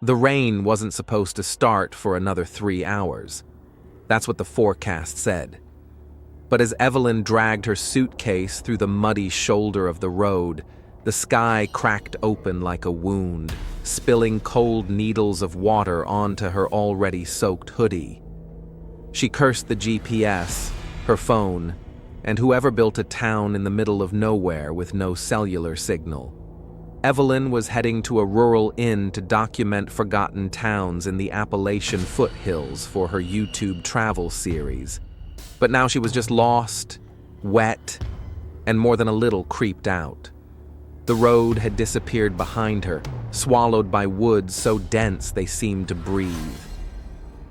The rain wasn't supposed to start for another 3 hours. That's what the forecast said. But as Evelyn dragged her suitcase through the muddy shoulder of the road, the sky cracked open like a wound, spilling cold needles of water onto her already soaked hoodie. She cursed the GPS, her phone, and whoever built a town in the middle of nowhere with no cellular signal. Evelyn was heading to a rural inn to document forgotten towns in the Appalachian foothills for her YouTube travel series. But now she was just lost, wet, and more than a little creeped out. The road had disappeared behind her, swallowed by woods so dense they seemed to breathe.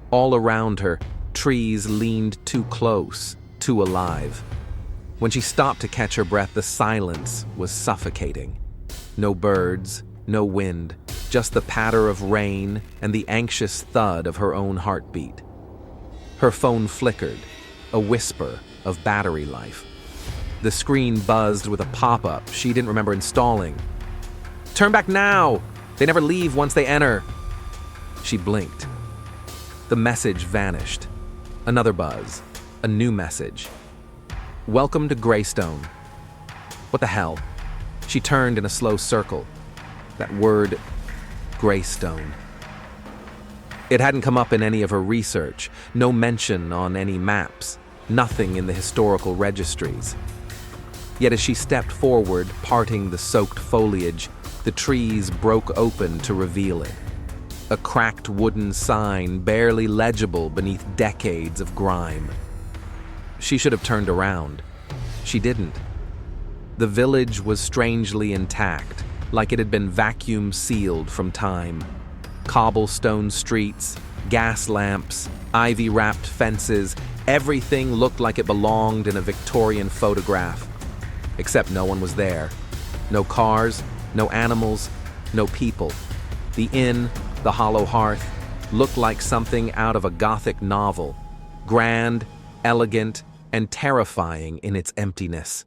All around her, trees leaned too close, too alive. When she stopped to catch her breath, the silence was suffocating. No birds, no wind, just the patter of rain and the anxious thud of her own heartbeat. Her phone flickered, a whisper of battery life. The screen buzzed with a pop-up she didn't remember installing. "Turn back now! They never leave once they enter." She blinked. The message vanished. Another buzz, a new message. "Welcome to Greystone." What the hell? She turned in a slow circle. That word, Greystone. It hadn't come up in any of her research, no mention on any maps, nothing in the historical registries. Yet as she stepped forward, parting the soaked foliage, the trees broke open to reveal it. A cracked wooden sign barely legible beneath decades of grime. She should have turned around. She didn't. The village was strangely intact, like it had been vacuum sealed from time. Cobblestone streets, gas lamps, ivy-wrapped fences, everything looked like it belonged in a Victorian photograph. Except no one was there. No cars, no animals, no people. The inn, the hollow hearth, looked like something out of a Gothic novel, grand, elegant, and terrifying in its emptiness.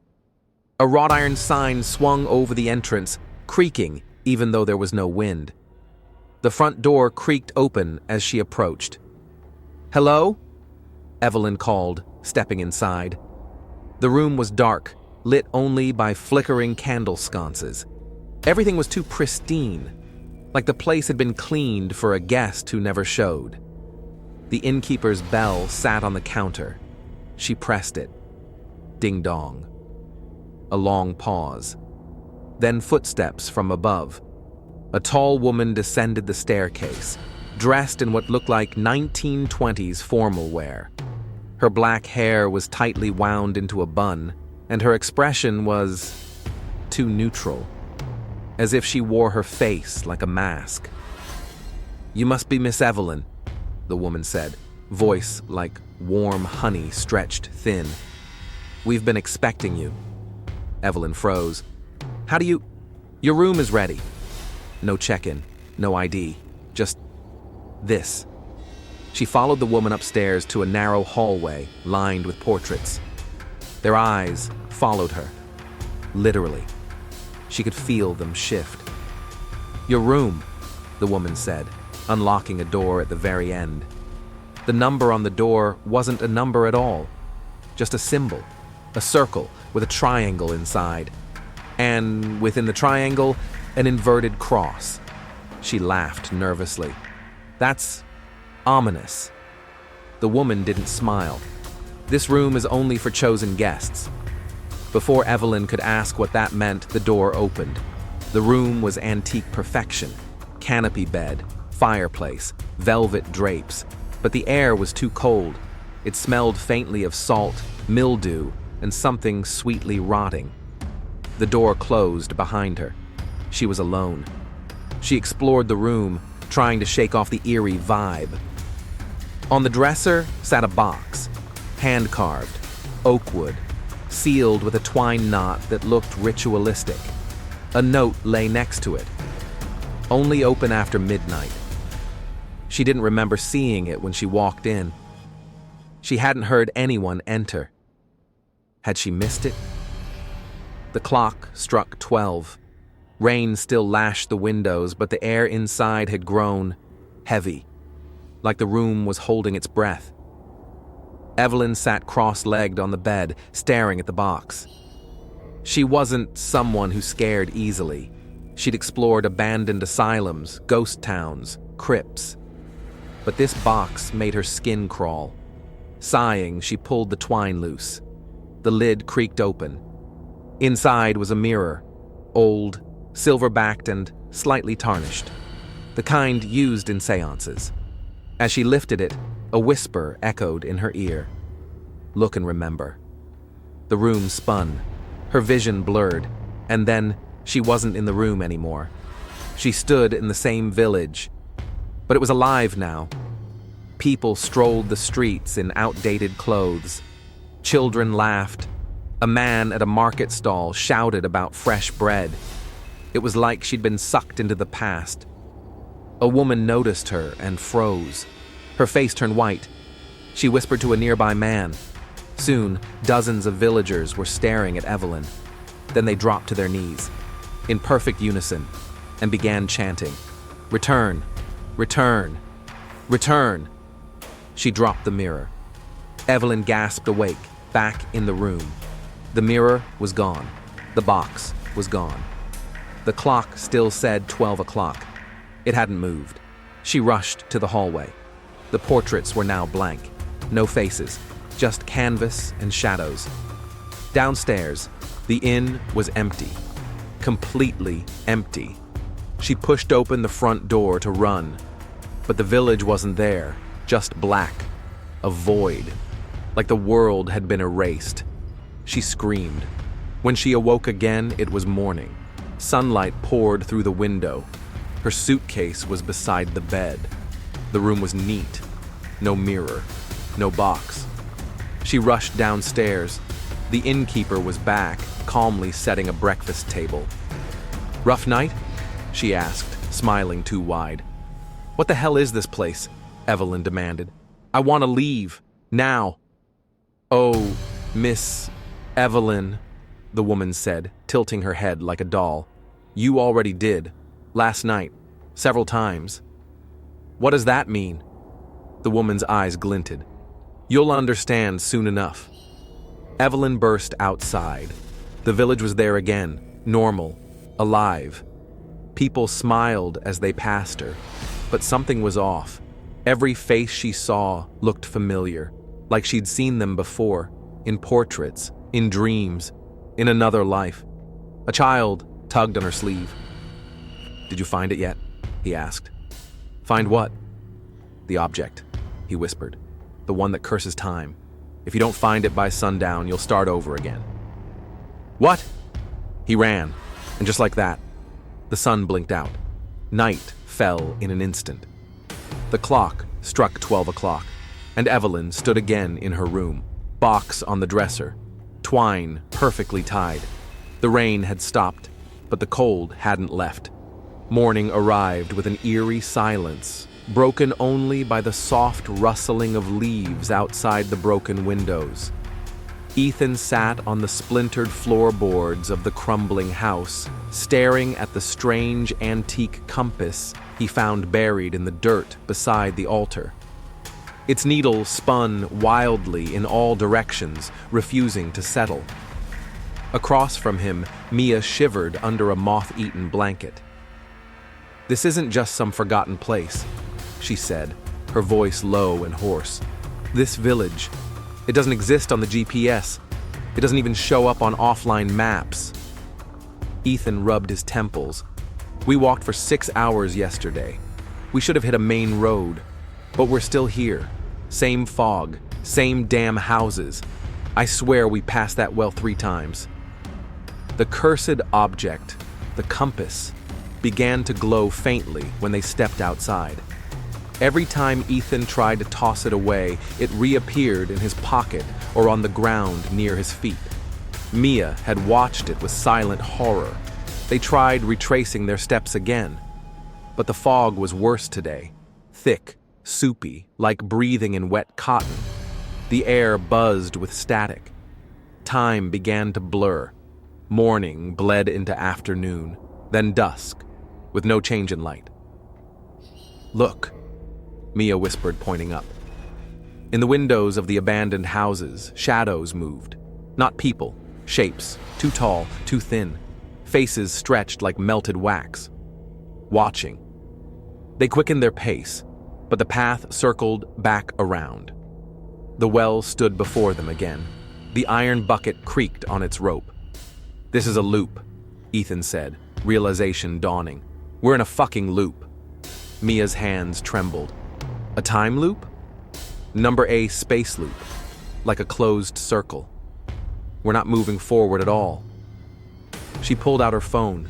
A wrought iron sign swung over the entrance, creaking even though there was no wind. The front door creaked open as she approached. "Hello?" Evelyn called, stepping inside. The room was dark, lit only by flickering candle sconces. Everything was too pristine, like the place had been cleaned for a guest who never showed. The innkeeper's bell sat on the counter. She pressed it. Ding dong. A long pause. Then footsteps from above. A tall woman descended the staircase, dressed in what looked like 1920s formal wear. Her black hair was tightly wound into a bun, and her expression was too neutral, as if she wore her face like a mask. "You must be Miss Evelyn," the woman said, voice like warm honey stretched thin. "We've been expecting you." Evelyn froze. "How do you... Your room is ready." No check-in, no ID, just this. She followed the woman upstairs to a narrow hallway lined with portraits. Their eyes followed her. Literally. She could feel them shift. "Your room," the woman said, unlocking a door at the very end. The number on the door wasn't a number at all, just a symbol, a circle with a triangle inside, and within the triangle, an inverted cross. She laughed nervously. "That's ominous." The woman didn't smile. "This room is only for chosen guests." Before Evelyn could ask what that meant, the door opened. The room was antique perfection. Canopy bed, fireplace, velvet drapes. But the air was too cold. It smelled faintly of salt, mildew, and something sweetly rotting. The door closed behind her. She was alone. She explored the room, trying to shake off the eerie vibe. On the dresser sat a box, hand-carved, oak wood, sealed with a twine knot that looked ritualistic. A note lay next to it. Only open after midnight. She didn't remember seeing it when she walked in. She hadn't heard anyone enter. Had she missed it? The clock struck 12. Rain still lashed the windows, but the air inside had grown heavy, like the room was holding its breath. Evelyn sat cross-legged on the bed, staring at the box. She wasn't someone who scared easily. She'd explored abandoned asylums, ghost towns, crypts. But this box made her skin crawl. Sighing, she pulled the twine loose. The lid creaked open. Inside was a mirror, old, silver-backed, and slightly tarnished, the kind used in seances. As she lifted it, a whisper echoed in her ear. "Look and remember." The room spun, her vision blurred, and then she wasn't in the room anymore. She stood in the same village, but it was alive now. People strolled the streets in outdated clothes. Children laughed. A man at a market stall shouted about fresh bread. It was like she'd been sucked into the past. A woman noticed her and froze. Her face turned white. She whispered to a nearby man. Soon, dozens of villagers were staring at Evelyn. Then they dropped to their knees, in perfect unison, and began chanting, "Return, return, return." She dropped the mirror. Evelyn gasped awake, back in the room. The mirror was gone. The box was gone. The clock still said 12 o'clock. It hadn't moved. She rushed to the hallway. The portraits were now blank. No faces, just canvas and shadows. Downstairs, the inn was empty. Completely empty. She pushed open the front door to run. But the village wasn't there, just black. A void. Like the world had been erased. She screamed. When she awoke again, it was morning. Sunlight poured through the window. Her suitcase was beside the bed. The room was neat. No mirror. No box. She rushed downstairs. The innkeeper was back, calmly setting a breakfast table. "Rough night?" she asked, smiling too wide. "What the hell is this place?" Evelyn demanded. "I want to leave. Now." "Oh, Miss Evelyn," the woman said, tilting her head like a doll. "You already did. Last night. Several times." "What does that mean?" The woman's eyes glinted. "You'll understand soon enough." Evelyn burst outside. The village was there again, normal, alive. People smiled as they passed her, but something was off. Every face she saw looked familiar, like she'd seen them before, in portraits, in dreams, in another life. A child tugged on her sleeve. "Did you find it yet?" he asked. "Find what?" "The object," he whispered. "The one that curses time. If you don't find it by sundown, you'll start over again." "What?" He ran, and just like that, the sun blinked out. Night fell in an instant. The clock struck 12 o'clock, and Evelyn stood again in her room, box on the dresser, twine perfectly tied. The rain had stopped, but the cold hadn't left. Morning arrived with an eerie silence, broken only by the soft rustling of leaves outside the broken windows. Ethan sat on the splintered floorboards of the crumbling house, staring at the strange antique compass he found buried in the dirt beside the altar. Its needle spun wildly in all directions, refusing to settle. Across from him, Mia shivered under a moth-eaten blanket. "This isn't just some forgotten place," she said, her voice low and hoarse. "This village, it doesn't exist on the GPS. It doesn't even show up on offline maps." Ethan rubbed his temples. "We walked for 6 hours yesterday. We should have hit a main road, but we're still here. Same fog, same damn houses. I swear we passed that well 3 times." The cursed object, the compass, began to glow faintly when they stepped outside. Every time Ethan tried to toss it away, it reappeared in his pocket or on the ground near his feet. Mia had watched it with silent horror. They tried retracing their steps again, but the fog was worse today, thick, soupy, like breathing in wet cotton. The air buzzed with static. Time began to blur. Morning bled into afternoon. Then dusk, with no change in light. "Look," Mia whispered, pointing up. In the windows of the abandoned houses, shadows moved. Not people, shapes, too tall, too thin, faces stretched like melted wax. Watching. They quickened their pace, but the path circled back around. The well stood before them again. The iron bucket creaked on its rope. "This is a loop," Ethan said, realization dawning. "We're in a fucking loop." Mia's hands trembled. "A time loop?" "Number A space loop, like a closed circle. We're not moving forward at all." She pulled out her phone.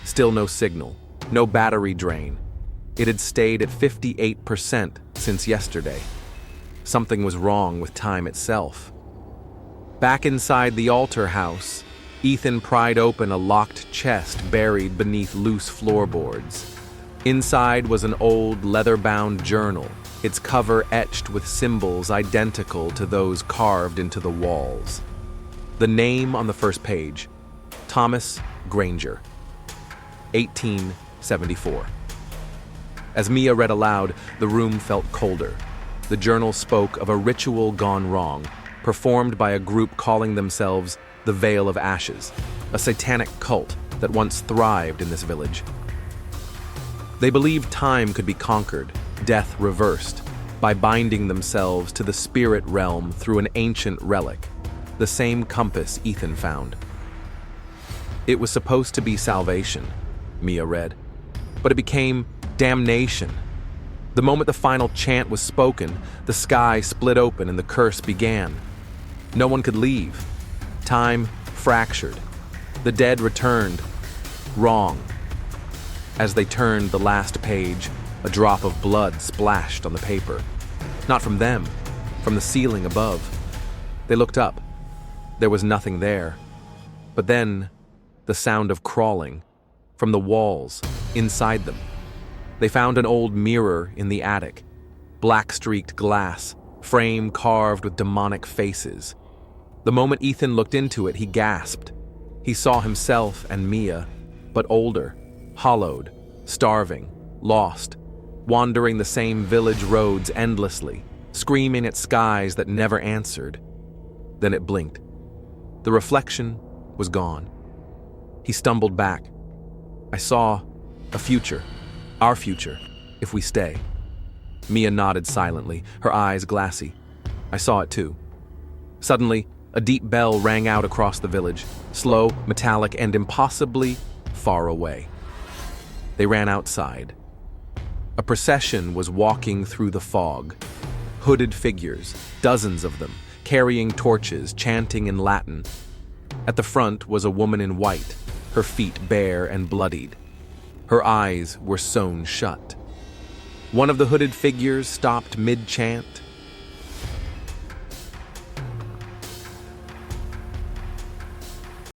Still no signal, no battery drain. It had stayed at 58% since yesterday. Something was wrong with time itself. Back inside the altar house, Ethan pried open a locked chest buried beneath loose floorboards. Inside was an old leather-bound journal, its cover etched with symbols identical to those carved into the walls. The name on the first page, Thomas Granger, 1874. As Mia read aloud, the room felt colder. The journal spoke of a ritual gone wrong, performed by a group calling themselves the Veil of Ashes, a satanic cult that once thrived in this village. They believed time could be conquered, death reversed, by binding themselves to the spirit realm through an ancient relic, the same compass Ethan found. It was supposed to be salvation, Mia read, but it became damnation. The moment the final chant was spoken, the sky split open and the curse began. No one could leave. Time fractured. The dead returned. Wrong. As they turned the last page, a drop of blood splashed on the paper. Not from them, from the ceiling above. They looked up. There was nothing there. But then, the sound of crawling, from the walls, inside them. They found an old mirror in the attic. Black-streaked glass, frame carved with demonic faces. The moment Ethan looked into it, he gasped. He saw himself and Mia, but older, hollowed, starving, lost, wandering the same village roads endlessly, screaming at skies that never answered. Then it blinked. The reflection was gone. He stumbled back. I saw a future, our future, if we stay. Mia nodded silently, her eyes glassy. I saw it too. Suddenly, a deep bell rang out across the village, slow, metallic, and impossibly far away. They ran outside. A procession was walking through the fog. Hooded figures, dozens of them, carrying torches, chanting in Latin. At the front was a woman in white, her feet bare and bloodied. Her eyes were sewn shut. One of the hooded figures stopped mid-chant,